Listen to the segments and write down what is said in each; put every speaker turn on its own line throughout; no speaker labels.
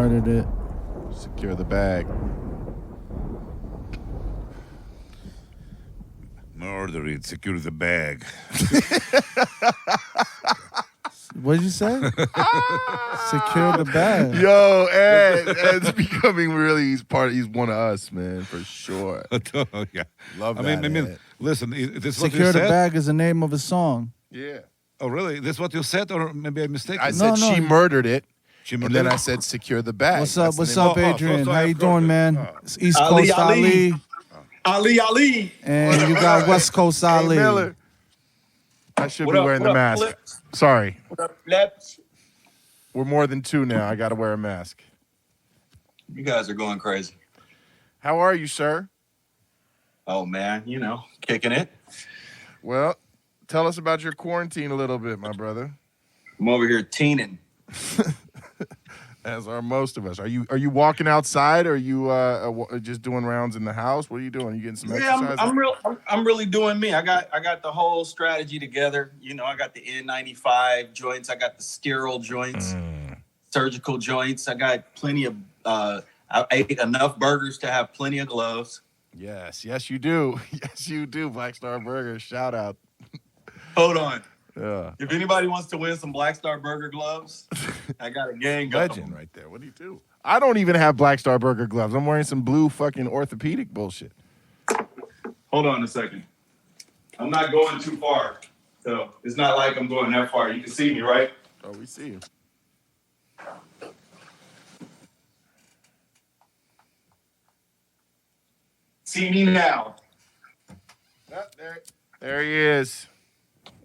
murdered it.
Secure the bag.
Murder it. Secure the bag.
What did you say? Secure the bag.
Yo, Ed's becoming really. He's one of us, man, for sure.
Yeah.
Love
I
that.
mean,
Ed.
listen. This is what
Secure
you
the
said.
bag is the name of a song.
Yeah.
Oh, really? This is what you said, or maybe I mistaken?
I said she murdered it.
She
And
murdered
then
it?
I said, secure the bag.
What's up?
That's
What's
the name
up,
of-
Adrian?
so
How
I
you
approached
doing,
it.
man? It's East Coast Ali.
Ali.
And you got West Coast
Hey,
Ali.
Miller. I should
What
be
up,
wearing
what
the
up,
mask.
Flips?
Sorry.
What up, Flips?
We're more than two now. I got to wear a mask.
You guys are going crazy.
How are you, sir?
Oh, man, kicking it.
Well, tell us about your quarantine a little bit, my brother.
I'm over here teening.
As are most of us. Are you walking outside, or are you just doing rounds in the house? What are you doing? You getting some exercise?
I'm really doing me. I got the whole strategy together. I got the N95 joints. I got the sterile joints, surgical joints. I got plenty of. I ate enough burgers to have plenty of gloves.
Yes, you do. Yes, you do. Black Star Burgers. Shout out.
Hold on.
Yeah.
If anybody wants to win some Black Star Burger gloves, I got a gang of
Legend
them.
right there. What do you do? I don't even have Black Star Burger gloves. I'm wearing some blue fucking orthopedic bullshit.
Hold on a second. I'm not going too far, so it's not like I'm going that far. You can see me, right?
Oh, we see you.
See me now.
There he is.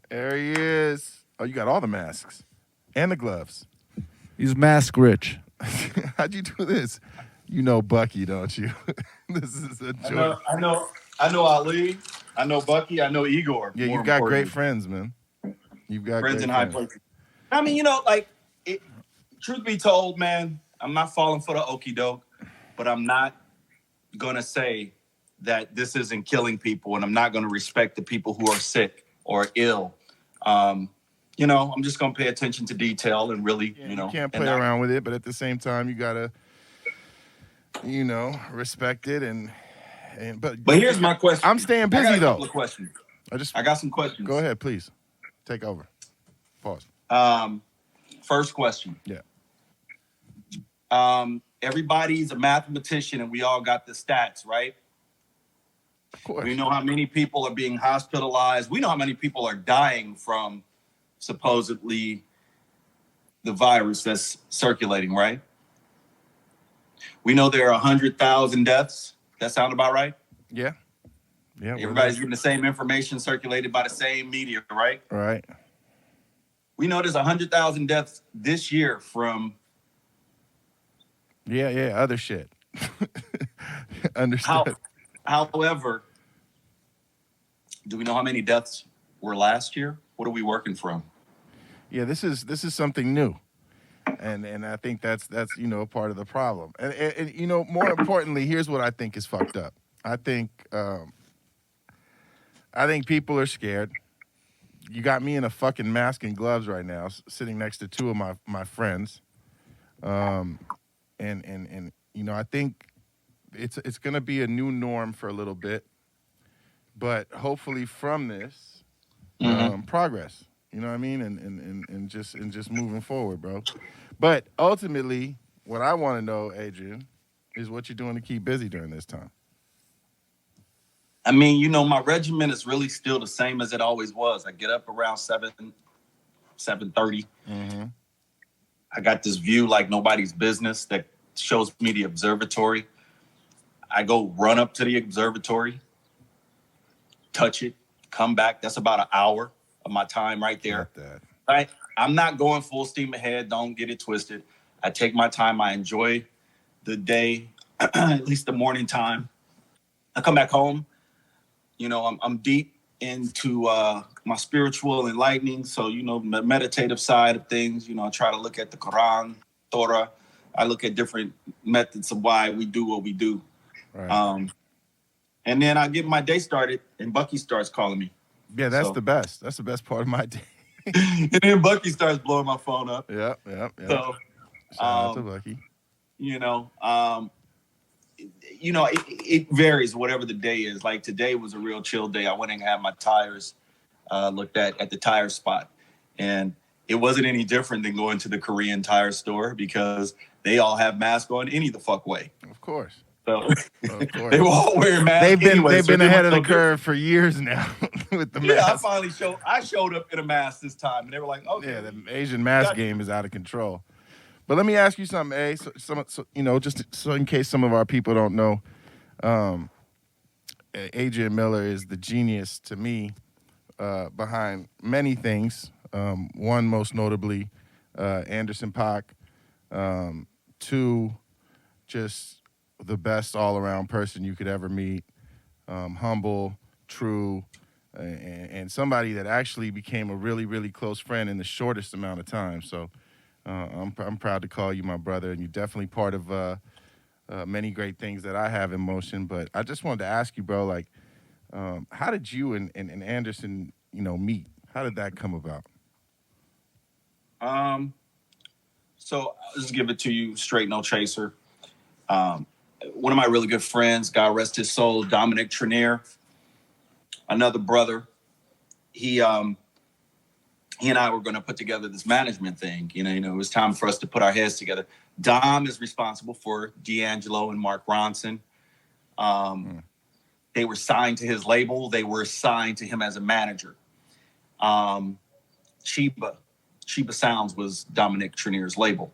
There he is. Oh, you got all the masks and the gloves.
He's mask rich.
How'd you do this? You know Bucky, don't you? This is a joke.
I know Ali. I know Bucky. I know Igor.
Yeah,
more
you've got great
importantly.
friends, man. You've got
friends
great
in high places. I mean, truth be told, man, I'm not falling for the okie doke, but I'm not gonna say that this isn't killing people, and I'm not gonna respect the people who are sick or ill. I'm just gonna pay attention to detail and really,
You can't play around with it, but at the same time, you gotta, respect it
But here's my question.
I'm staying
I
busy
got a
though.
couple of questions.
I
I got some questions.
Go ahead, please. Take over. Pause.
First question.
Yeah.
Everybody's a mathematician, and we all got the stats, right?
Of course.
We know how many people are being hospitalized. We know how many people are dying from supposedly the virus that's circulating, right? We know there are 100,000 deaths. That sound about right?
Yeah. Yeah.
Everybody's getting the same information circulated by the same media, right?
Right.
We know there's 100,000 deaths this year from
Yeah. Other shit. Understood.
However, do we know how many deaths were last year? What are we working from?
Yeah, this is something new, and I think that's part of the problem. And more importantly, here's what I think is fucked up. I think people are scared. You got me in a fucking mask and gloves right now, sitting next to two of my friends, and I think it's gonna be a new norm for a little bit, but hopefully from this progress. You know what I mean? And just moving forward, bro. But ultimately, what I want to know, Adrian, is what you're doing to keep busy during this time.
I mean, my regimen is really still the same as it always was. I get up around 7:30.
Mm-hmm.
I got this view like nobody's business that shows me the observatory. I go run up to the observatory, touch it, come back. That's about an hour of my time right there. Right? I'm not going full steam ahead. Don't get it twisted. I take my time. I enjoy the day, at least the morning time. I come back home. I'm deep into my spiritual enlightening. So, the meditative side of things, I try to look at the Quran, Torah. I look at different methods of why we do what we do.
Right.
And then I get my day started and Bucky starts calling me.
Yeah, that's the best. That's the best part of my day.
And then Bucky starts blowing my phone up.
Yeah.
So,
Shout out to Bucky.
You know, it varies whatever the day is. Like today was a real chill day. I went and had my tires looked at the tire spot, and it wasn't any different than going to the Korean tire store because they all have masks on any the fuck way.
Of course.
So
Of course.
they were all wearing masks.
They've been ahead of the curve for years now with the mask.
I showed up in a mask this time, and they were like, "Okay."
Yeah, the Asian mask game is out of control. But let me ask you something, A. So in case some of our people don't know, Adrian Miller is the genius to me behind many things. One, most notably, Anderson .Paak. Two, just the best all-around person you could ever meet. Humble, true, and somebody that actually became a really, really close friend in the shortest amount of time. So I'm proud to call you my brother, and you're definitely part of many great things that I have in motion. But I just wanted to ask you, bro, like, how did you and Anderson, meet? How did that come about?
So I'll just give it to you straight, no chaser. One of my really good friends, God rest his soul, Dominic Trenier, another brother. He and I were going to put together this management thing. It was time for us to put our heads together. Dom is responsible for D'Angelo and Mark Ronson. They were signed to his label. They were assigned to him as a manager. Chiba Sounds was Dominic Trenier's label.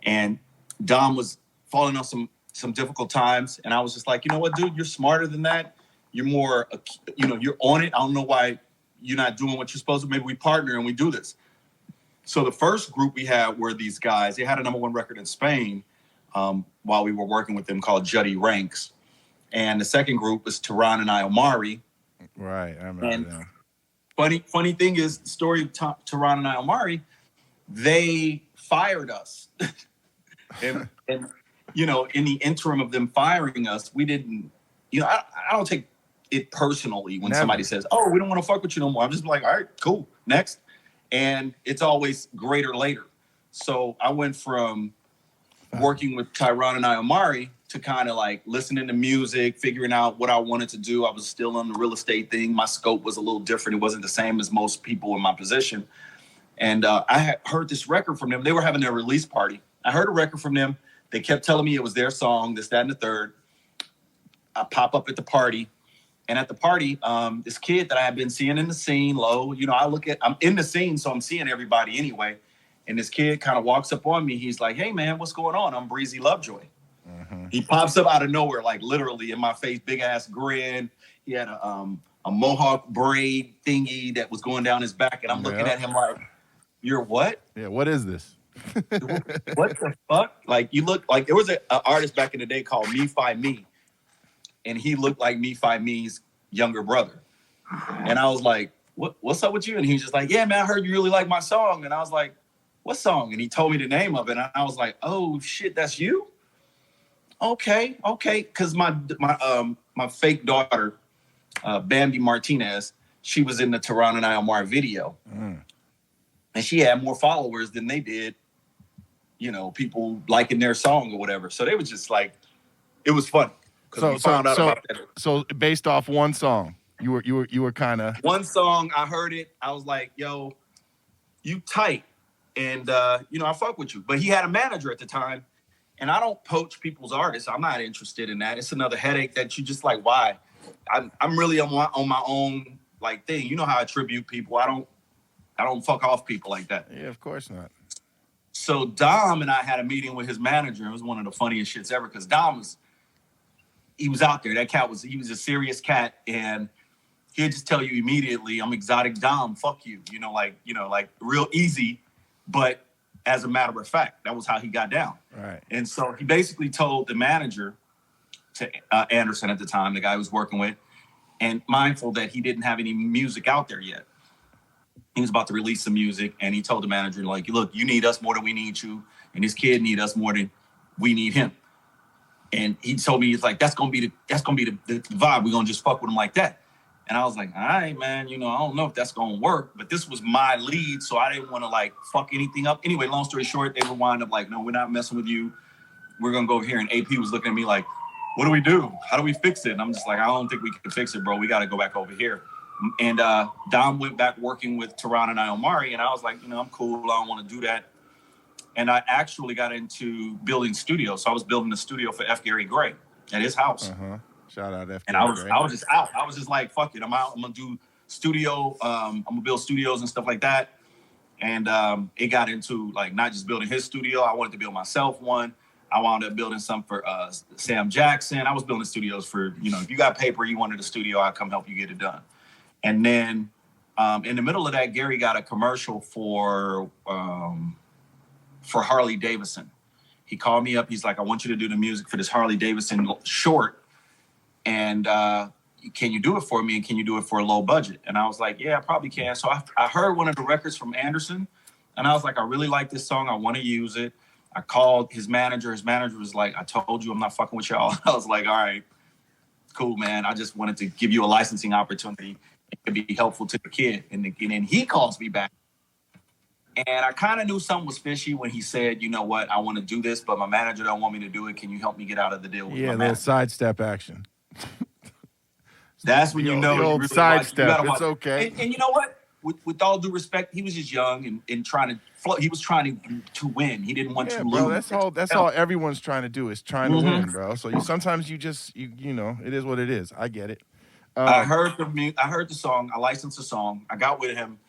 And Dom was falling on some difficult times. And I was just like, you know what, dude, you're smarter than that. You're more, you're on it. I don't know why you're not doing what you're supposed to. Maybe we partner and we do this. So the first group we had were these guys. They had a #1 record in Spain while we were working with them called Juddy Ranks. And the second group was Tehran and Iomari.
Right, I remember that.
Funny thing is, the story of Tehran and Iomari, they fired us. and in the interim of them firing us, we didn't, I don't take it personally when somebody says, "Oh, we don't want to fuck with you no more." I'm just like, all right, cool, next. And it's always greater later. So I went from working with Tehran and Iomari to kind of like listening to music, figuring out what I wanted to do. I was still on the real estate thing. My scope was a little different. It wasn't the same as most people in my position. And I had heard this record from them. They were having their release party. I heard a record from them. They kept telling me it was their song, this, that, and the third. I pop up at the party. And at the party, this kid that I had been seeing in the scene, Low, I'm in the scene, so I'm seeing everybody anyway. And this kid kind of walks up on me. He's like, "Hey, man, what's going on? I'm Breezy Lovejoy." Mm-hmm. He pops up out of nowhere, like literally in my face, big ass grin. He had a mohawk braid thingy that was going down his back. And I'm looking at him like, "You're what?"
Yeah, what is this?
What the fuck? Like, you look like there was an artist back in the day called Me Fi Me. And he looked like Me Fi Me's younger brother. And I was like, what's up with you? And he was just like, "Yeah, man, I heard you really like my song." And I was like, "What song?" And he told me the name of it. And I was like, "Oh shit, that's you?" Okay. Cause my fake daughter, Bambi Martinez, she was in the Tehran and Iomar video. And she had more followers than they did, people liking their song or whatever. So they was just like, it was fun. So we found out about that.
So based off one song, you were kind of
one song. I heard it. I was like, "Yo, you tight," and I fuck with you. But he had a manager at the time, and I don't poach people's artists. I'm not interested in that. It's another headache that you just like. Why? I'm really on my own like thing. You know how I tribute people. I don't fuck off people like that.
Yeah, of course not.
So Dom and I had a meeting with his manager. It was one of the funniest shits ever because Dom he was out there. That cat he was a serious cat, and he'd just tell you immediately, "I'm Exotic Dom, fuck you." Like real easy, but as a matter of fact, that was how he got down.
Right. And
so he basically told the manager, to Anderson at the time, the guy he was working with, and mindful that he didn't have any music out there yet. He was about to release some music, and he told the manager, like, "Look, you need us more than we need you, and this kid need us more than we need him." And he told me, he's like, that's gonna be the vibe. We're gonna just fuck with him like that. And I was like, all right, man, I don't know if that's gonna work, but this was my lead, so I didn't want to like fuck anything up. Anyway, long story short, they were wind up like, "No, we're not messing with you. we're gonna go over here. And AP was looking at me like, what do we do? How do we fix it? And I'm just like, I don't think we can fix it, bro. We got to go back over here. And Dom went back working with Tehran and Omari, and I was like, I'm cool. I don't want to do that. And I actually got into building studios. So I was building a studio for F. Gary Gray at his house.
Shout out F.
And I was just out. I was just like, fuck it. I'm out. I'm gonna do studio. I'm gonna build studios and stuff like that. And it got into like not just building his studio. I wanted to build myself one. I wound up building some for Sam Jackson. I was building studios for, if you got paper, you wanted a studio, I'd come help you get it done. And then in the middle of that, Gary got a commercial for Harley Davidson. He called me up. He's like, I want you to do the music for this Harley Davidson short. And can you do it for me? And can you do it for a low budget? And I was like, yeah, I probably can. So I heard one of the records from Anderson. And I was like, I really like this song. I want to use it. I called his manager. His manager was like, I told you I'm not fucking with y'all. I was like, all right, cool, man. I just wanted to give you a licensing opportunity. It could be helpful to the kid. And then he calls me back. And I kind of knew something was fishy when he said, you know what, I want to do this, but my manager don't want me to do it. Can you help me get out of the deal with my manager?
Yeah, a little sidestep action.
That's when you know.
The old
really
sidestep. It's okay.
And you know what? With all due respect, he was just young and trying to float. He was trying to win. He didn't want to lose.
That's all everyone's trying to do is trying to win, bro. So sometimes you it is what it is. I get it.
I heard the song. I licensed the song. I got with him.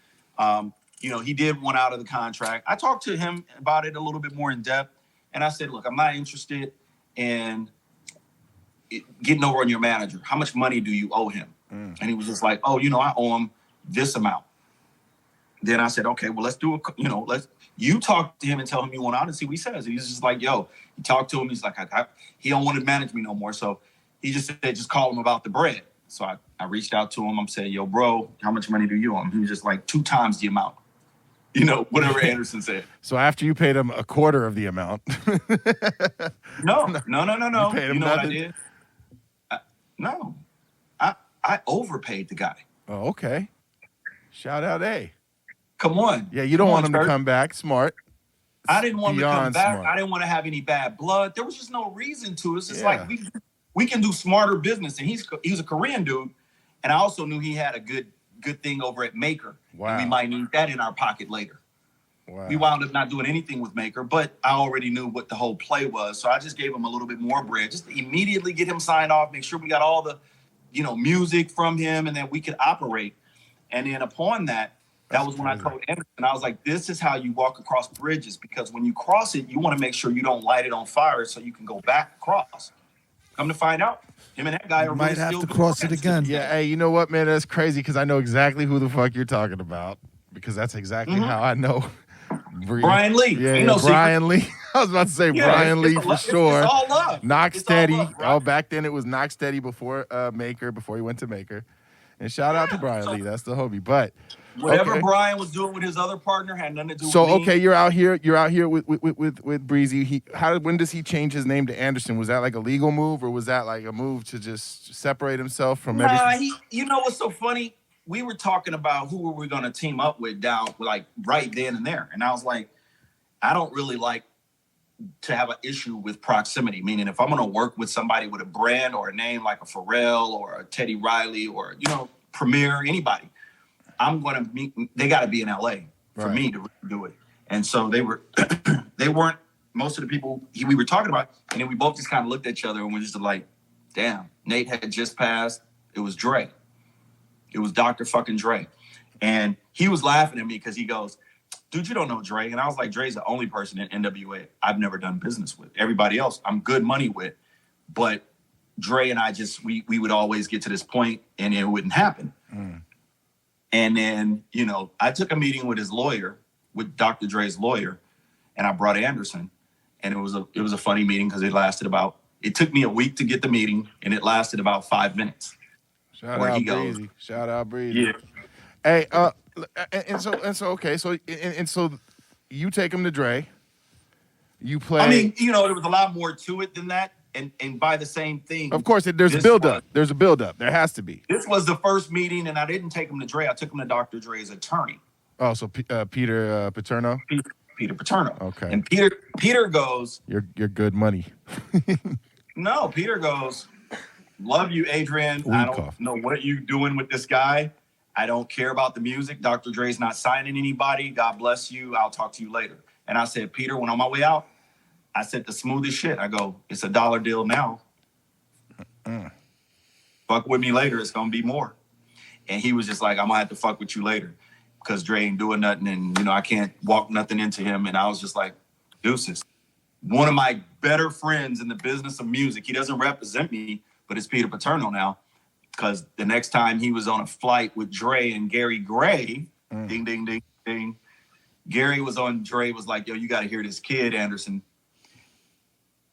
He did want out of the contract. I talked to him about it a little bit more in depth, and I said, look, I'm not interested in getting over on your manager. How much money do you owe him? And he was just like, I owe him this amount. Then I said, okay, well, let's do you talk to him and tell him you want out and see what he says. And he's just like, he talked to him. He's like, he don't want to manage me no more. So he just said, just call him about the bread. So I reached out to him. I'm saying, yo, bro, how much money do you owe him? He was just like 2 times the amount, whatever Anderson said.
So after you paid him a quarter of the amount.
No.
You paid him
what I
nothing?
did? I overpaid the guy.
Oh, okay. Shout out A.
Come on.
Yeah, you don't want him to come back. Smart.
I didn't want him to come back.
Smart.
I didn't want to have any bad blood. There was just no reason to. It's just like we can do smarter business. And he's a Korean dude. And I also knew he had a good thing over at Maker.
Wow.
And we might need that in our pocket later.
Wow.
We wound up not doing anything with Maker, but I already knew what the whole play was. So I just gave him a little bit more bread, just to immediately get him signed off, make sure we got all the, music from him, and then we could operate. And then upon that, that was when I told Anderson, I was like, this is how you walk across bridges, because when you cross it, you want to make sure you don't light it on fire so you can go back across. Come to find out, him and that guy are
might
really
have
still
to cross it again.
Yeah, hey, you know what, man? That's crazy because I know exactly who the fuck you're talking about, because that's exactly how I know.
Brian Lee.
Yeah, Brian Lee. I was about to say Brian Lee for sure.
It's all love.
Knock Steady.
All love, right?
Back then it was Knock Steady before Maker, before he went to Maker. And shout out to Brian Lee. That's the homie. But
whatever Brian was doing with his other partner had nothing to do with me.
So okay, you're out here with Breezy. When does he change his name to Anderson? Was that like a legal move, or was that like a move to just separate himself from everything?
You know what's so funny? We were talking about who were we going to team up with down like right then and there. And I was like, I don't really like to have an issue with proximity. Meaning if I'm going to work with somebody with a brand or a name like a Pharrell or a Teddy Riley or, Premier, anybody, they got to be in LA for me to do it. And so they weren't most of the people we were talking about. And then we both just kind of looked at each other and we're just like, damn, Nate had just passed. It was Dre. It was Dr. fucking Dre. And he was laughing at me because he goes, dude, you don't know Dre. And I was like, Dre's the only person in NWA I've never done business with. Everybody else I'm good money with. But Dre and I we would always get to this point and it wouldn't happen. And then, I took a meeting with his lawyer, with Dr. Dre's lawyer, and I brought Anderson. And it was a funny meeting because it took me a week to get the meeting and it lasted about 5 minutes.
Shout out Breezy.
Yeah.
Hey, so you take him to Dre. You play.
I mean, there was a lot more to it than that. And by the same thing.
Of course, there's a build-up. There's a build-up. There has to be.
This was the first meeting, and I didn't take him to Dre. I took him to Dr. Dre's attorney.
Oh, so Peter Paterno?
Peter Paterno.
Okay.
And Peter goes,
You're good money.
no, Peter goes, love you, Adrian.
Weed
I don't
cough.
know what you doing with this guy. I don't care about the music. Dr. Dre's not signing anybody. God bless you. I'll talk to you later. And I said, Peter, when on my way out, I said the smoothest shit. I go, it's a $1 deal now. Fuck with me later. It's going to be more. And he was just like, I'm going to have to fuck with you later because Dre ain't doing nothing. And, you know, I can't walk nothing into him. And I was just like, deuces. One of my better friends in the business of music, he doesn't represent me, but it's Peter Paterno now. Because the next time he was on a flight with Dre and Gary Gray, ding, ding, ding, ding. Gary was on, Dre was like, yo, you got to hear this kid, Anderson.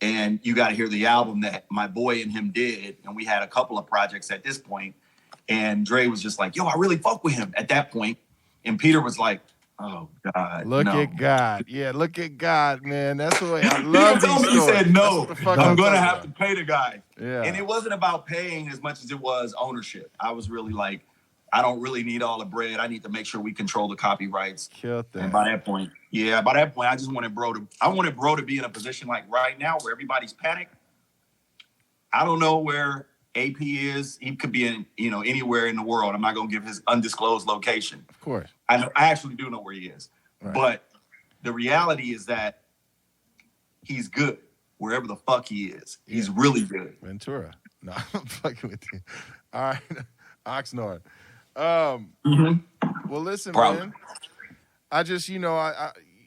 And you got to hear the album that my boy and him did. And we had a couple of projects at this point. And Dre was just like, yo, I really fuck with him at that point. And Peter was like, oh, God,
Look
no.
at God. Yeah, look at God, man. That's the way I love these stories.
He said, no,
That's what the fuck
I'm going to
talking
have
about.
to pay the guy.
Yeah.
And it wasn't about paying as much as it was ownership. I was really like, I don't really need all the bread. I need to make sure we control the copyrights.
Killed that.
And by that point, I just wanted bro to be in a position like right now where everybody's panicked. I don't know where AP is. He could be in, you know, anywhere in the world. I'm not going to give his undisclosed location.
Of course.
I actually do know where he is.
Right.
But the reality is that he's good wherever the fuck he is. He's really good.
Ventura. No, I'm fucking with you. All right. Oxnard. Well, listen,
Problem.
man. I just, you know,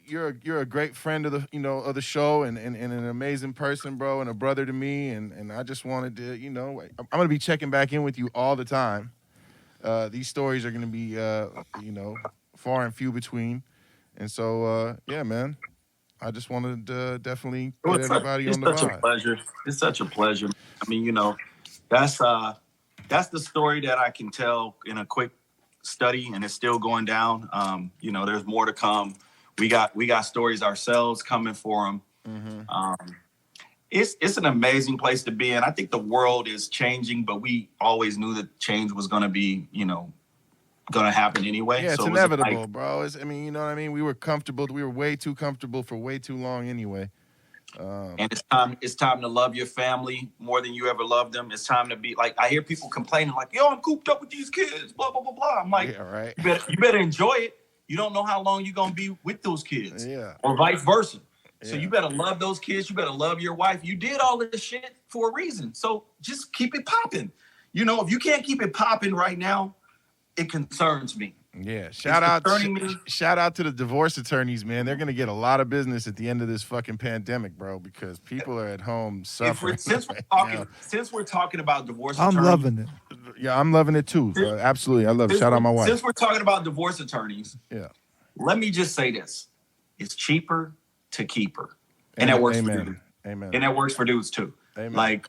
you're a great friend of the, you know, of the show and an amazing person, bro, and a brother to me. And I just wanted to, you know, I'm gonna be checking back in with you all the time. These stories are gonna be, you know, far and few between. And so, yeah, man. I just wanted to definitely put everybody on the
It's such
ride.
a pleasure. It's such a pleasure. I mean, you know, that's the story that I can tell in a quick study, and it's still going down. You know, there's more to come. We got stories ourselves coming for them. Mm-hmm. It's an amazing place to be in. I think the world is changing, but we always knew that change was going to be, you know, going to happen anyway.
Yeah, it's
so it was
inevitable,
like,
bro. I mean, you know what I mean? We were comfortable. We were way too comfortable for way too long anyway.
And it's time to love your family more than you ever loved them. It's time to be like, I hear people complaining like, yo, I'm cooped up with these kids, blah, blah, blah, blah. I'm like,
Yeah, right.
you better enjoy it. You don't know how long you're going to be with those kids.
Yeah.
Or vice versa. So
Yeah.
you better love those kids. You better love your wife. You did all this shit for a reason. So just keep it popping. You know, if you can't keep it popping right now, it concerns me.
Yeah, shout out
concerning
to the divorce attorneys, man. They're gonna get a lot of business at the end of this fucking pandemic, bro, because people are at home suffering.
Since we're talking about divorce
I'm
attorneys,
loving it.
Yeah, I'm loving it too. Bro. Absolutely, I love it. Shout out my wife.
Since we're talking about divorce attorneys,
Yeah,
let me just say this: it's cheaper to keep her, and that works for dudes.
Amen. Amen.
And that works for dudes too.
Amen.
Like,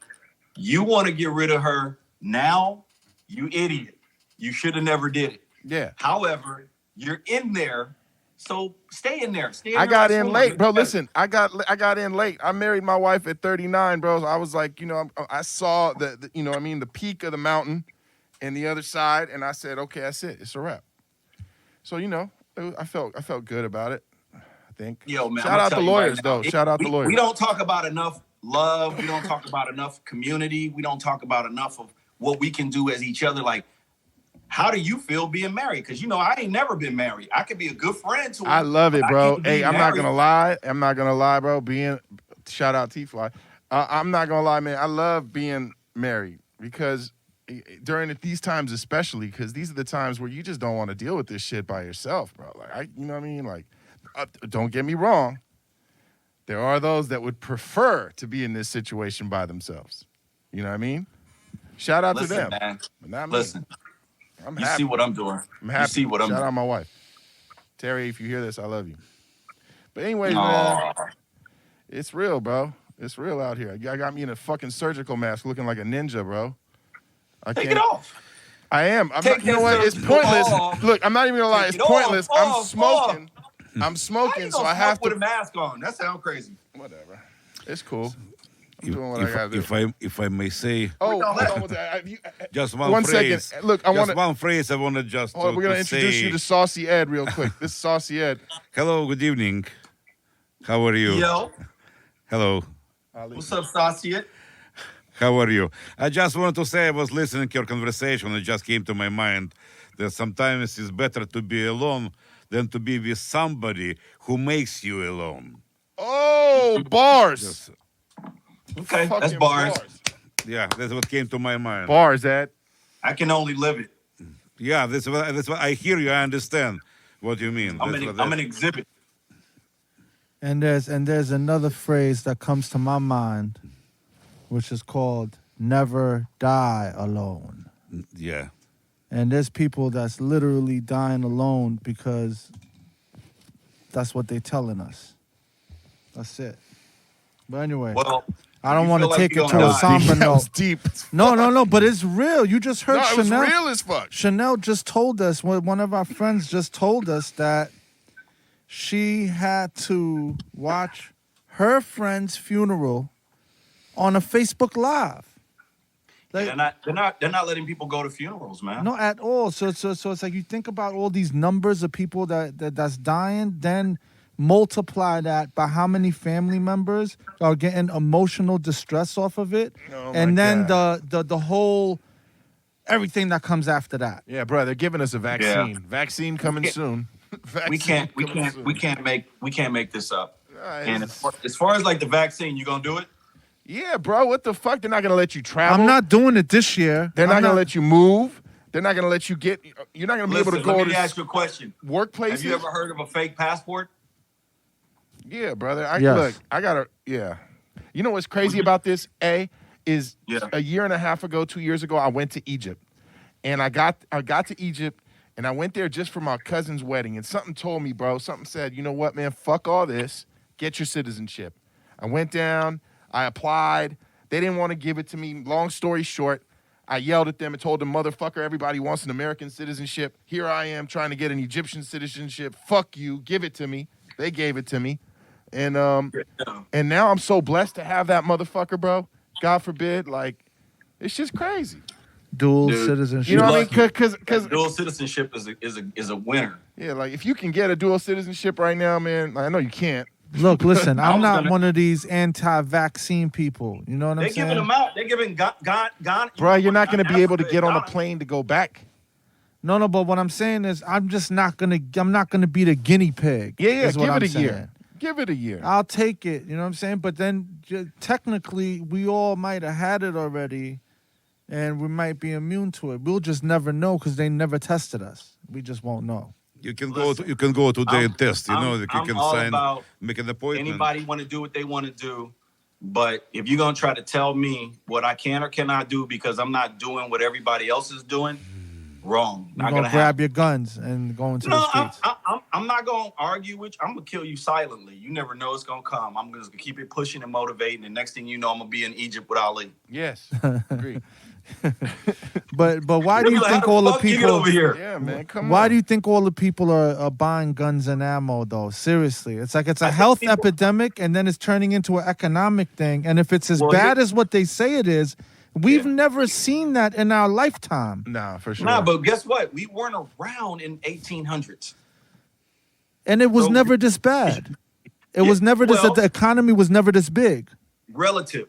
you want to get rid of her now, you idiot. You should have never did it.
Yeah.
However, you're in there, so stay in there. Stay in
I
there
got
like
in
school.
late, bro. Listen, I got in late. I married my wife at 39, bro. So I was like, you know, I saw the you know, what I mean, the peak of the mountain and the other side, and I said, okay, that's it. It's a wrap. So, you know, I felt good about it. I think.
Yo, man,
Shout
I'ma
out
tell
the
you right
lawyers,
now,
though. Shout out the lawyers.
We don't talk about enough love. We don't talk about enough community. We don't talk about enough of what we can do as each other. Like, how do you feel being married? Because, you know, I ain't never been married. I could be a good friend to her.
I love it,
but I
bro.
can't be
Hey, I'm not
married.
gonna lie, bro. Shout out T-Fly. I'm not gonna lie, man. I love being married because during these times, especially, because these are the times where you just don't want to deal with this shit by yourself, bro. Like, you know what I mean? Like, don't get me wrong. There are those that would prefer to be in this situation by themselves. You know what I mean? Shout out to them.
Man.
But not me.
Listen,
I'm
you
happy.
see what I'm doing.
I'm happy.
You see what I'm
Shout
doing.
out my wife. Terry, if you hear this, I love you. But anyways, man,
Aw.
it's real, bro. It's real out here. I got me in a fucking surgical mask looking like a ninja, bro. I
Take
can't.
it off.
I am.
Take
You know what?
that
It's
surgical
pointless.
off.
Look, I'm not even gonna lie.
Take
It's
it off,
pointless.
off,
I'm smoking. I'm
How
smoking,
you
so
gonna
I have
smoke with
to.
a mask on? That sounds crazy.
Whatever. It's cool. I'm doing what I gotta do.
If I may say,
Oh, hold on with that.
just one
One
phrase.
second. Look, I
just
want to.
one phrase. I want to just.
We're gonna
to
introduce
say,
you to Saucy Ed real quick. This is Saucy Ed.
Hello, good evening. How are you?
Yo,
Hello.
Ali.
what's up, Saucier?
How are you? I just wanted to say I was listening to your conversation. It just came to my mind that sometimes it's better to be alone than to be with somebody who makes you alone.
Oh, bars.
Yes.
Okay, that's
Fucking
bars.
Yeah, that's what came to my mind.
Bars, Ed.
I can only live it.
Yeah, that's what I hear you. I understand what you mean.
I'm
That's
an,
what
I'm an exhibit.
And there's another phrase that comes to my mind, which is called "never die alone."
yeah.
And there's people that's literally dying alone because that's what they're telling us. That's it. But anyway,
Well,
I don't
you
want to
feel like
take
you're
it to
gonna
a
die.
somber
That was
note.
deep.
No, but it's real. You just heard
No, it was
Chanel.
real as fuck.
Chanel just told us, one of our friends just told us that she had to watch her friend's funeral on a Facebook Live. Like,
they're not letting people go to funerals, man.
no, at all. So it's like you think about all these numbers of people that's dying, then multiply that by how many family members are getting emotional distress off of it,
Oh,
and
my
then
God.
the whole everything that comes after that.
Yeah, bro, they're giving us a vaccine. Vaccine coming
Yeah.
soon.
we
Vaccine
can't
coming soon.
we can't make this up. And
It's-
as far as like the vaccine, you gonna do it?
yeah, bro, what the fuck? They're not gonna let you travel.
I'm not doing it this year.
They're not
I'm
gonna let you move. They're not gonna let you get. You're not gonna be
Listen,
able to go
let me
to
ask you a question.
workplaces.
Have you ever heard of a fake passport?
Yeah, brother.
Yes.
Look, I gotta. Yeah. You know what's crazy about this? Is
Yeah.
a year and a half ago, 2 years ago, I went to Egypt, and I got to Egypt, and I went there just for my cousin's wedding, and something told me, bro. Something said, you know what, man? Fuck all this. Get your citizenship. I went down. I applied. They didn't want to give it to me. Long story short, I yelled at them and told them, motherfucker, everybody wants an American citizenship. Here I am trying to get an Egyptian citizenship. Fuck you. Give it to me. They gave it to me. And now I'm so blessed to have that motherfucker, bro. God forbid. Like, it's just crazy.
dual
Dude,
citizenship.
You know what I mean?
Lucky.
Because
Dual citizenship is a winner.
yeah, like if you can get a dual citizenship right now, man, I know you can't.
Look, listen,
I
I'm
was
not
gonna-
one of these anti-vaccine people. You know what I'm
They're
saying?
giving them out. They're giving gone.
Bro, you're not going to be able to get on a plane to go back.
No, but what I'm saying is I'm not gonna be the guinea pig.
Yeah,
is what
give
I'm
it a
saying.
year. Give it a year.
I'll take it. You know what I'm saying? But then technically, we all might have had it already, and we might be immune to it. We'll just never know because they never tested us. We just won't know.
You can
Listen,
go today
I'm-
and test. You know,
I'm-
you can
I'm all
sign,
about
make an appointment.
Anybody want to do what they want to do, but if you're gonna try to tell me what I can or cannot do because I'm not doing what everybody else is doing, wrong.
You're
Not
gonna
gonna
grab
happen.
your guns and go into
No,
the streets.
I'm not gonna argue with you. I'm gonna kill you silently. You never know it's gonna come. I'm just gonna keep it pushing and motivating. And next thing you know, I'm gonna be in Egypt with Ali.
Yes. Agree.
But why do
You'll
you
be like,
think
how
all the
fuck you get
people?
over here?
Yeah, man. Come on.
Why do you think all the people are buying guns and ammo though? Seriously, it's like it's a
I think
health
people-
epidemic, and then it's turning into an economic thing. And if it's as
Well,
bad as what they say it is, we've
Yeah.
never seen that in our lifetime.
Nah, for sure.
Nah, but guess what? We weren't around in 1800s.
And it was
So-
never this bad. It
Yeah,
was never this.
well-
The economy was never this big.
Relative.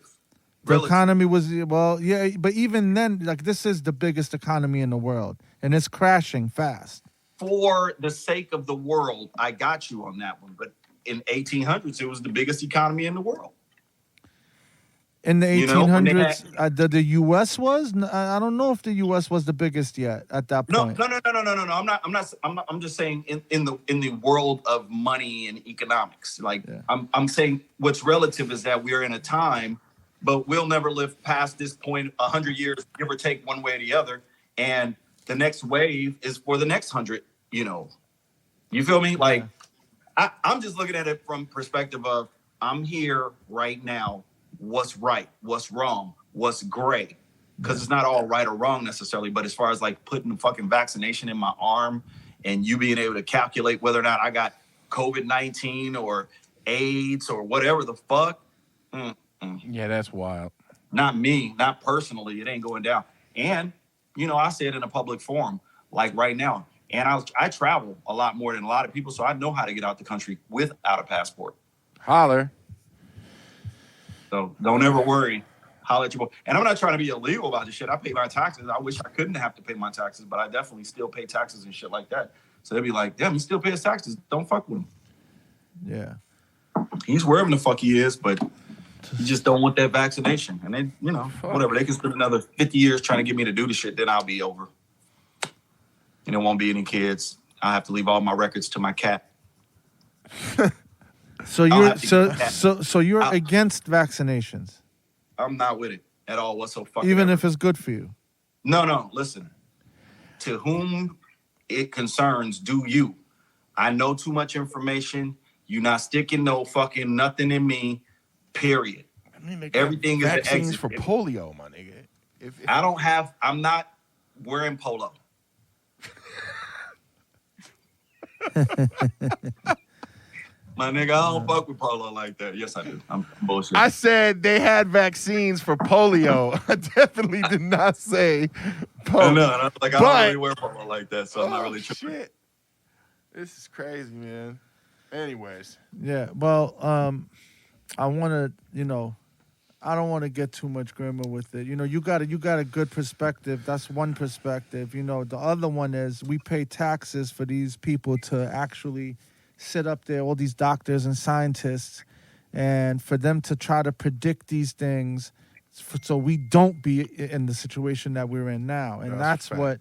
The economy was yeah, but even then, like this is the biggest economy in the world, and it's crashing fast.
For the sake of the world, I got you on that one. But in 1800s, it was the biggest economy in the world.
In the
You know, when they
1800s, the U.S. was. I don't know if the U.S. was the biggest yet at that
No,
point.
no. I'm just saying in the world of money and economics. Like
Yeah.
I'm saying what's relative is that we're in a time, but we'll never live past this point 100 years, give or take one way or the other. And the next wave is for the next 100, you know. You feel me? Like I'm just looking at it from perspective of I'm here right now. What's right? What's wrong? What's gray? Because it's not all right or wrong necessarily, but as far as like putting the fucking vaccination in my arm and you being able to calculate whether or not I got COVID-19 or AIDS or whatever the fuck,
Yeah, that's wild.
not me, not personally, it ain't going down. And, you know, I say it in a public forum, like right now. And I travel a lot more than a lot of people, so I know how to get out the country without a passport.
Holler.
So don't ever worry. Holler at your boy. And I'm not trying to be illegal about this shit. I pay my taxes. I wish I couldn't have to pay my taxes, but I definitely still pay taxes and shit like that. So they'd be like, damn, he still pays taxes. Don't fuck with him.
Yeah.
He's wherever the fuck he is, but he just don't want that vaccination. And then, you know, whatever. They can spend another 50 years trying to get me to do the shit, then I'll be over. And there won't be any kids. I'll have to leave all my records to my cat.
So you're against vaccinations,
I'm not with it at all whatsoever.
even if it's good for you.
No, listen. To whom it concerns, do you. I know too much information. You not sticking no fucking nothing in me, period.
I mean, they
Everything is an
vaccines
exit.
for polio, my nigga. If
I'm not wearing polo. My nigga, I don't fuck with polo like that. Yes, I do. I'm bullshit.
I said they had vaccines for polio. I definitely did not say polio.
No, like I don't really wear polo like that, so I'm not really tripping.
Shit. This is crazy, man. Anyways.
Yeah. Well, I want to, I don't want to get too much grimmer with it. You got a good perspective. That's one perspective. The other one is we pay taxes for these people to actually sit up there, all these doctors and scientists, and for them to try to predict these things so we don't be in the situation that we're in now. And that's what,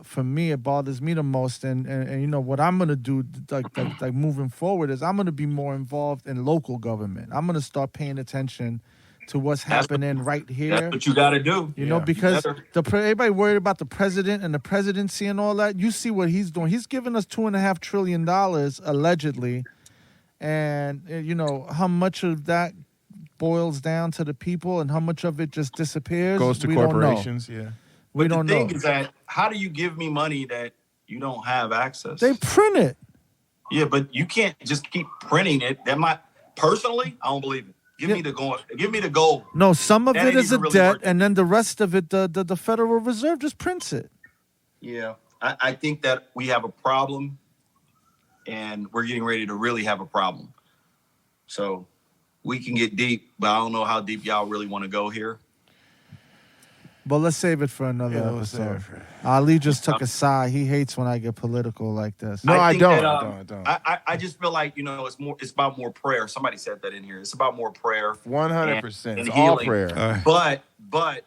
for me, it bothers me the most. And what I'm going to do, like moving forward, is I'm going to be more involved in local government. I'm going to start paying attention to what's happening right here.
That's what you got to do.
Because everybody worried about the president and the presidency and all that. You see what he's doing. He's giving us $2.5 trillion allegedly, and how much of that boils down to the people and how much of it just disappears.
Goes to corporations. Yeah,
we don't know.
The thing is that how do you give me money that you don't have access?
They print it.
Yeah, but you can't just keep printing it. That might personally, I don't believe it. Give me the gold.
No, some of
That
it
ain't
is a
even really
debt,
working.
and then the rest of it, the Federal Reserve just prints it.
Yeah, I think that we have a problem, and we're getting ready to really have a problem. So we can get deep, but I don't know how deep y'all really want to go here.
But let's save it for another episode. Ali just took a sigh. He hates when I get political like this.
No, I
think
don't.
that,
I don't.
I just feel like it's about more prayer. Somebody said that in here. It's about more prayer.
100%.
and
It's all
healing.
prayer.
But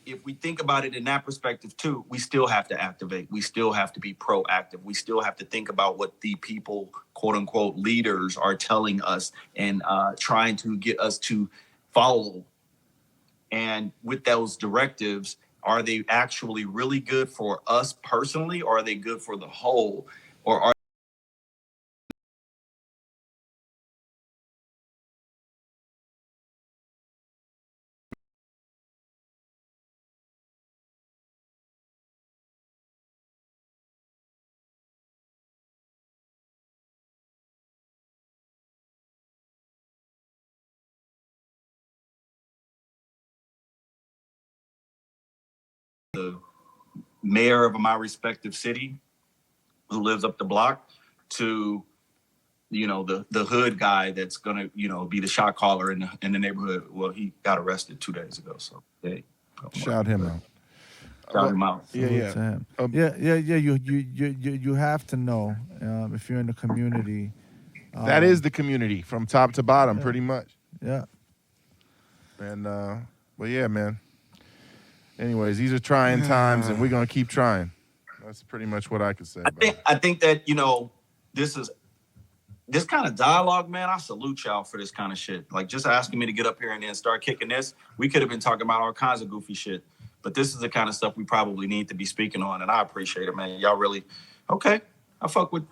if we think about it in that perspective too, we still have to activate. We still have to be proactive. We still have to think about what the people, quote unquote, leaders are telling us and trying to get us to follow. And with those directives, are they actually really good for us personally, or are they good for the whole? Or are the mayor of my respective city who lives up the block to the hood guy that's gonna be the shot caller in the neighborhood? Well, he got arrested 2 days ago, so hey,
Shout him out.
shout him out.
Yeah.
To him. You have to know if you're in the community.
That is the community from top to bottom, pretty much.
Yeah.
And well, yeah, man. Anyways, these are trying times, and we're gonna keep trying. That's pretty much what I could say.
I think that this kind of dialogue, man. I salute y'all for this kind of shit. Like just asking me to get up here and then start kicking this. We could have been talking about all kinds of goofy shit, but this is the kind of stuff we probably need to be speaking on, and I appreciate it, man. Y'all really okay? I fuck with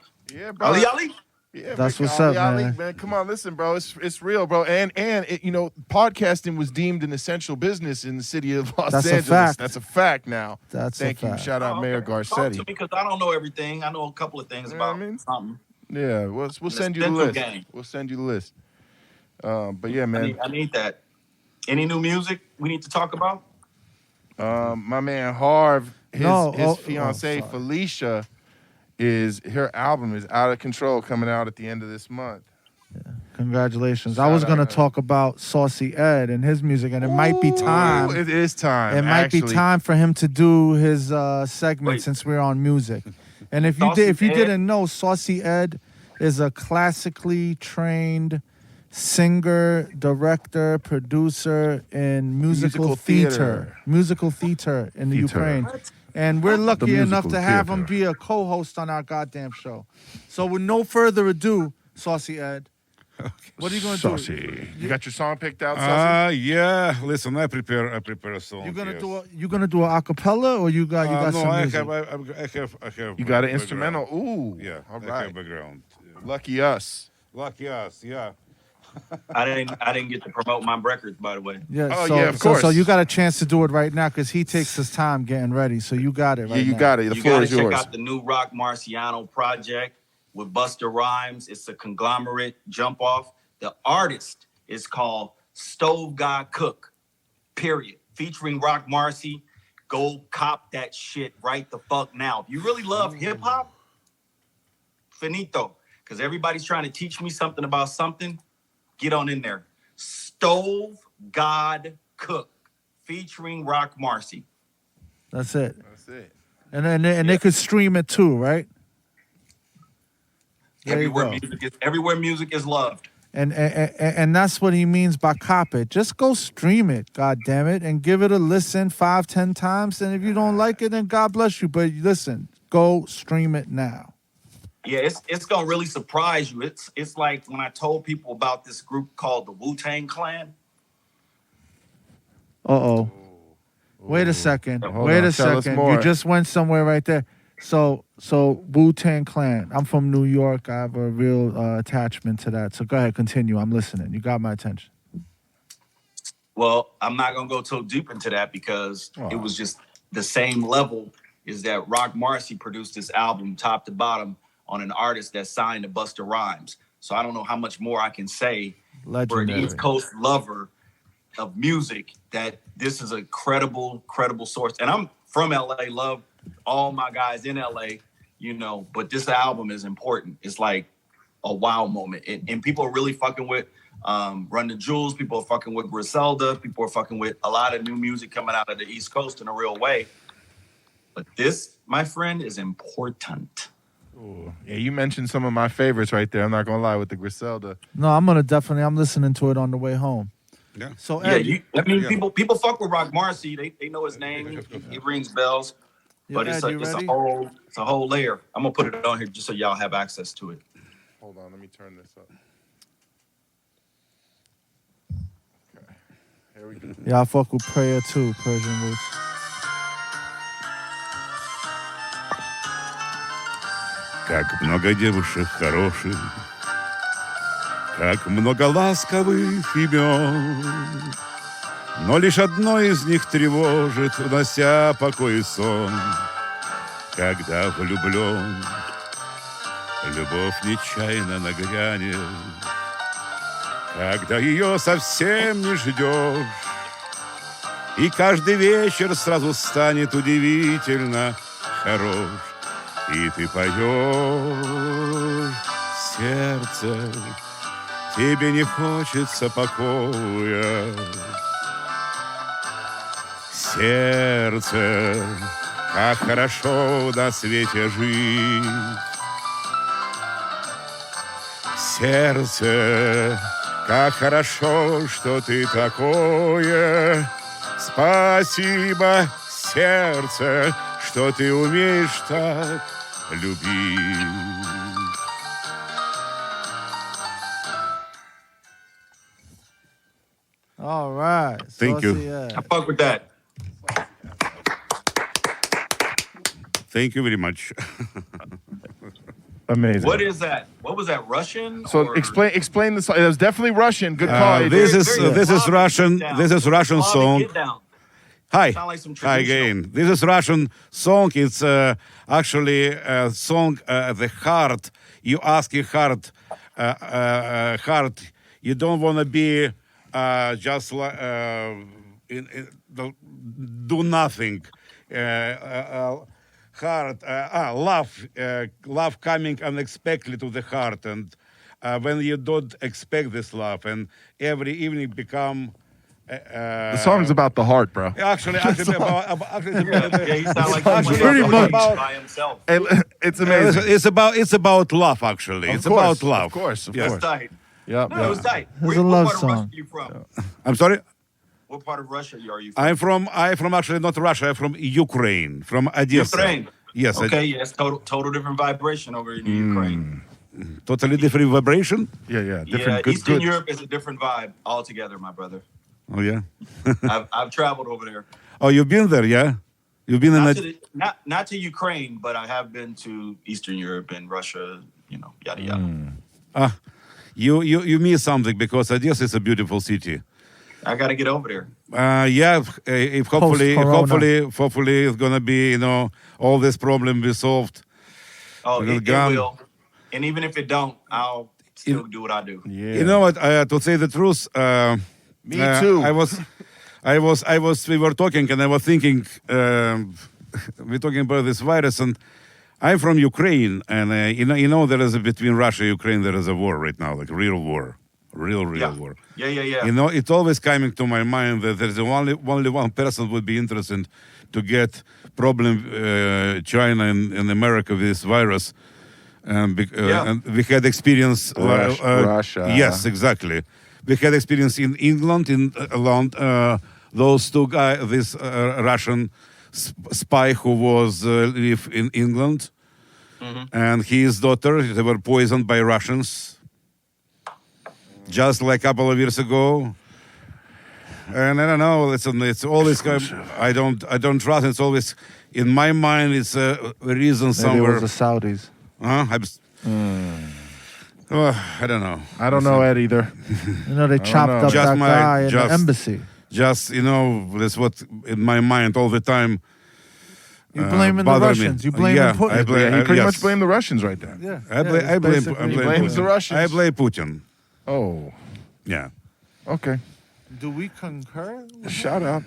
Ali.
Yeah,
that's
man,
what's up,
Ali,
man.
Come on, listen, bro. It's real, bro. And it, podcasting was deemed an essential business in the city of Los
That's a
Angeles.
fact.
That's a fact now.
That's
Thank
a
you.
fact.
Shout out Mayor
Talk
Garcetti.
to me because I don't know everything. I know a couple of things
You know what
about
I mean?
something.
Yeah, we'll send you the
central
list.
gang.
We'll send you the list. But yeah, man.
I need that. Any new music we need to talk about?
My man Harv, his fiance
sorry.
Felicia, her album is Out of Control coming out at the end of this month.
Yeah. Congratulations. I
Shout
was going to
out.
talk about Saucy Ed and his music, and it might be time.
It is time.
It might be
actually.
time for him to do his segment
Wait.
since we're on music. And if you
Saucy Ed?
didn't know, Saucy Ed is a classically trained singer, director, producer in musical theater. Musical theater in the
Theater.
Ukraine. And we're lucky enough
musical
to have him
theater.
be a co-host on our goddamn show. So with no further ado, Saucy Ed, what are you going to do?
Saucy. You got your song picked out, Saucy?
Yeah. Listen, I prepare a song.
You gonna
yes.
you gonna do a acapella or you got
No,
some
I
music?
have.
You got an
background.
instrumental? Ooh.
Yeah,
All
I
right.
have background.
Lucky us.
Lucky us, yeah.
I didn't get to promote my records, by the way.
Yeah.
Oh,
so,
yeah, of
so
course.
you got a chance to do it right now because he takes his time getting ready. So you got it right
Yeah, you
now.
got it. The
You
floor
gotta
is
check
yours.
out the new Rock Marciano project with Busta Rhymes. It's a conglomerate jump off. The artist is called Stove God Cook, period. Featuring Rock Marcy. Go cop that shit right the fuck now. If you really love hip hop, finito. Because everybody's trying to teach me something about something. Get on in there. Stove God Cook, featuring Rock Marcy.
That's it.
That's it.
And then they could stream it too, right? There you go.
Everywhere music is loved.
And that's what he means by cop it. Just go stream it, God damn it, and give it a listen 5-10 times. And if you don't like it, then God bless you. But listen, go stream it now.
Yeah, it's gonna really surprise you. It's like when I told people about this group called the Wu-Tang Clan.
Uh-oh. Wait a second.
Hold
Wait
on,
a
tell us
second.
more.
You just went somewhere right there. So Wu-Tang Clan. I'm from New York. I have a real attachment to that. So go ahead, continue. I'm listening. You got my attention.
Well, I'm not gonna go so deep into that because it was just the same level. Is that Rock Marcy produced this album top to bottom on an artist that signed to Busta Rhymes. So I don't know how much more I can say for an
Legendary.
East Coast lover of music that this is a credible source. And I'm from LA, love all my guys in LA, but this album is important. It's like a wow moment. And people are really fucking with Run the Jewels. People are fucking with Griselda. People are fucking with a lot of new music coming out of the East Coast in a real way. But this, my friend, is important.
Ooh. Yeah, you mentioned some of my favorites right there. I'm not gonna lie with the Griselda.
No, I'm listening to it on the way home.
Yeah.
So
Yeah,
Ed,
people fuck with Rock Marcy. They know his name. He rings bells. But
Ed, you
it's
ready?
a whole layer. I'm gonna put it on here just so y'all have access to it.
Hold on, let me turn this up. Okay, here we go.
Yeah, I fuck with prayer too, Persian Roots.
Как много девушек хороших, как много ласковых имен. Но лишь одно из них тревожит, унося покой и сон. Когда влюблен, любовь нечаянно нагрянет. Когда ее совсем не ждешь, и каждый вечер сразу станет удивительно хорош. И ты поешь, сердце, тебе не хочется покоя. Сердце, как хорошо на свете жить. Сердце, как хорошо, что ты такое. Спасибо, сердце, что ты умеешь так любить.
All right.
Thank you.
Saucy Ed.
I fuck with that.
Thank you very much.
Amazing.
What is that? What was that? Russian?
So
or-
explain the song. It was definitely Russian. Good call. Adrian.
This is
Very
this is
Slavic
Russian.
get down.
This is Russian
Slavic
song.
get down.
Hi.
Sound like some
Hi
traditional.
again. This is Russian song. It's actually a song. The heart. You ask your heart. Heart. You don't want to be just do nothing. Heart. Love. Love coming unexpectedly to the heart, and when you don't expect this love, and every evening become.
The song's about the heart, bro.
Actually, actually,
He sounds like
Actually,
someone
pretty much.
by himself.
It's amazing.
it's about love. Actually,
Of
it's
course,
about love.
Of course, of
Yes.
course.
That's tight.
Yep.
No, it was tight.
It's a
What
love
part of Russia
song.
are you from?
I'm sorry.
What part of Russia are you from?
I'm from actually not Russia. I'm from Ukraine, from Odessa.
Ukraine.
Yes.
Okay, yes, total different vibration over in Ukraine.
Totally different vibration.
Yeah. Different.
Yeah, Eastern
good.
Europe is a different vibe altogether, my brother.
Oh yeah.
I've traveled over there.
Oh, you've been there, yeah? You've been
Not to Ukraine, but I have been to Eastern Europe and Russia. Yada yada.
You miss something because Odessa is a beautiful city.
I got to get over there.
Yeah, if hopefully it's gonna be all this problem be solved.
Oh,
Little
it
gun.
will. And even if it don't, I'll still do what I do.
Yeah.
You know what? To say the truth,
Me too.
We were talking, and I was thinking, we're talking about this virus, and I'm from Ukraine, and there is between Russia and Ukraine there is a war right now, like real war, real war.
Yeah.
It's always coming to my mind that there's only one person would be interested to get problem China and America with this virus. And we had experience
Russia.
Yes, exactly. We had experience in England those two guys, this Russian spy who was live in England, and his daughter. They were poisoned by Russians, just like a couple of years ago. And I don't know. It's always I don't trust. It's always in my mind. It's a reason
Maybe
somewhere.
it was the Saudis.
I don't know.
I don't know Ed either.
They chopped
know.
up
Just
that guy in the embassy.
Just that's what in my mind all the time.
You blaming the
bother me.
Russians. You blaming
Yeah,
Putin.
I blame-
He pretty
yes.
much blamed the Russians right there.
Yeah.
I blame
He blames the Russians.
I blame Putin.
Oh,
Yeah.
okay.
Do we concur?
Shout out.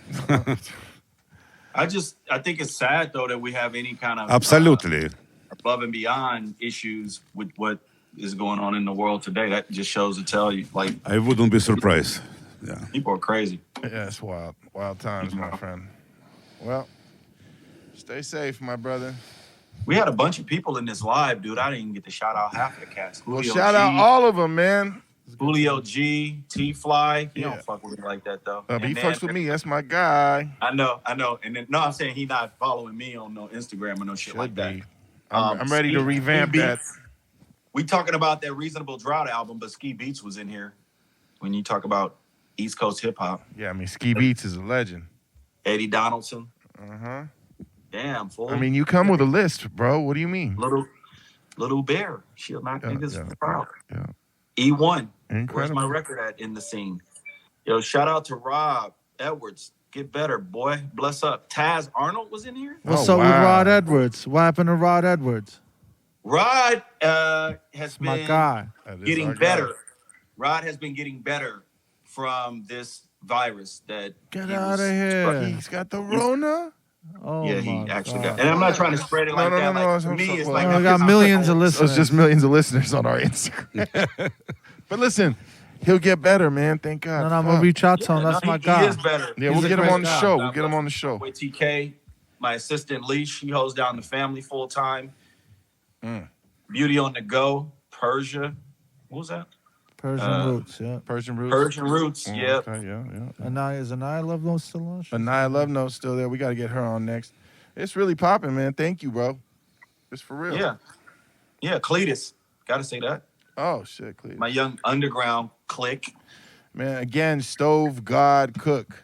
I think it's sad though that we have any kind of
Absolutely.
above and beyond issues with what is going on in the world today. That just shows to tell you, like,
I wouldn't be surprised. Yeah.
people are crazy.
Yeah, it's wild. Wild times, my friend. Well, stay safe, my brother.
We had a bunch of people in this live, dude. I didn't even get to shout out half of the cats.
Well,
Julio
shout
G,
out all of them, man.
Julio G, T Fly. He
Yeah.
don't fuck with me like that though.
But he
And then-
fucks with me. That's my guy.
I know. And then no, I'm saying he not following me on no Instagram or no shit
Should
like that.
be. I'm ready to
Ski
revamp that.
Beats. We talking about that Reasonable Drought album, but Ski Beats was in here. When you talk about East Coast hip hop,
Yeah, I mean, Ski Beats is a legend.
Eddie Donaldson.
Uh-huh.
Damn, fool.
I mean, you come with a list, bro. What do you mean?
Little Bear. She'll knock niggas
yeah.
proud.
Yeah.
E1. Where's
Incredible.
my record at in the scene? Yo, shout out to Rob Edwards. Get better, boy. Bless up. Taz Arnold was in here.
What's
Oh,
up with
wow.
Rod Edwards? What happened to Rod Edwards?
Rod has
My
been
guy.
That is
getting
our guy.
better. Rod has been getting better from this virus that
Get
he
out
was
of
struck-
here.
He's got the Rona.
Oh,
Yeah, he
my
actually
God.
got. And I'm not trying to spread it like that. Like, for me, it's like
We got millions of
So it's
listeners.
just millions of listeners on our Instagram. But listen, he'll get better, man. Thank God.
And I'm going to
Fuck.
reach out to him. That's my
He
guy.
is better.
Yeah,
He's
we'll
a
get him
great
on the
guy.
show. We'll get him on the show.
With TK, my assistant Lee, she holds down the family full time. Beauty on the go, Persia. What was that?
Persian Roots, yeah.
Persian Roots.
Persian Roots.
Oh,
Yep.
Okay, yeah.
Is Anaya Love No still on?
Anaya Love Note's still there. We got to get her on next. It's really popping, man. Thank you, bro. It's for real.
Yeah. Yeah, Cletus. Gotta say that.
Oh, shit, Cleve.
My young underground clique.
Man, again, Stove, God, Cook.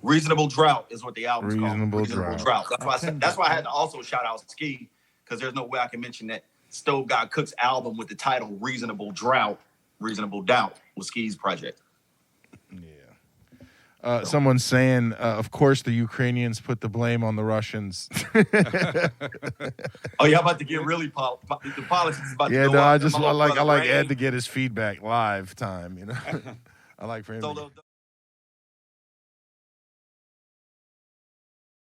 Reasonable Drought is what the album's
Reasonable
called. Reasonable
Drought.
Drought. That's why I had to also shout out Ski, because there's no way I can mention that Stove God Cook's album with the title Reasonable Drought, Reasonable Doubt was Ski's project.
Someone's saying, of course, the Ukrainians put the blame on the Russians.
Oh, y'all about to get really the politics is about to
Yeah,
go
no,
up.
I
My little
like
brother
Ed
Ray.
to get his feedback live time. You know, I like for him.
So